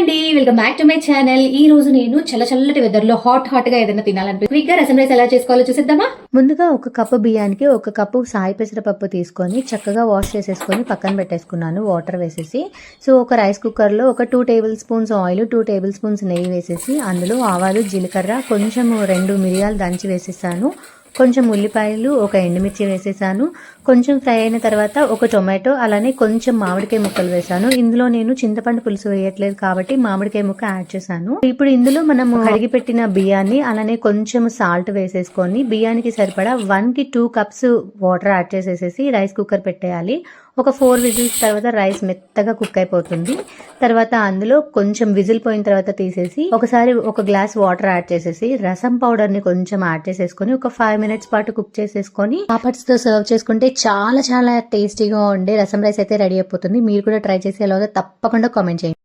అండి, welcome back to my channel. ఈ రోజు నేను చల్లటి వెదర్ లో హాట్ గా ఏదైనా తినాలంటే క్విక్ గా రసం రైస్ ఎలా చేసుకోవాలో చూసేద్దామా. ముందుగా ఒక కప్పు బియ్యానికి ఒక కప్పు సాయి పెసరపప్పు తీసుకొని చక్కగా వాష్ చేసేసుకొని పక్కన పెట్టేసుకున్నాను వాటర్ వేసేసి. సో ఒక రైస్ కుక్కర్లో ఒక 2 table spoons oil, 2 table spoons నెయ్యి వేసేసి అందులో ఆవాలు, జీలకర్ర, కొంచెం 2 మిరియాలు దంచి వేసేసాను. కొంచెం ఉల్లిపాయలు, ఒక ఎండుమిర్చి వేసేసాను. కొంచెం ఫ్రై అయిన తర్వాత ఒక టొమాటో, అలానే కొంచెం మామిడికాయ ముక్కలు వేసాను. ఇందులో నేను చింతపండు పులుసు వేయట్లేదు కాబట్టి మామిడికాయ ముక్క యాడ్ చేశాను. ఇప్పుడు ఇందులో మనం కడిగి పెట్టిన బియ్యాన్ని అలానే కొంచెం సాల్ట్ వేసేసుకొని బియ్యానికి సరిపడా 1 కి 2 కప్స్ వాటర్ యాడ్ చేసేసి రైస్ కుక్కర్ పెట్టేయాలి. ఒక 4 విజిల్స్ తర్వాత రైస్ మెత్తగా కుక్ అయిపోతుంది. తర్వాత అందులో కొంచెం విజిల్ పోయిన తర్వాత తీసేసి ఒకసారి ఒక గ్లాస్ వాటర్ యాడ్ చేసేసి రసం పౌడర్ ని కొంచెం యాడ్ చేసేసుకొని ఒక 5 మినిట్స్ పాటు కుక్ చేసేసుకొని పాపడ్స్ తో సర్వ్ చేసుకుంటే చాలా చాలా టేస్టీగా ఉండే రసం రైస్ అయితే రెడీ అయిపోతుంది. మీరు కూడా ట్రై చేసి ఎలాగో తప్పకుండా కామెంట్ చేయండి.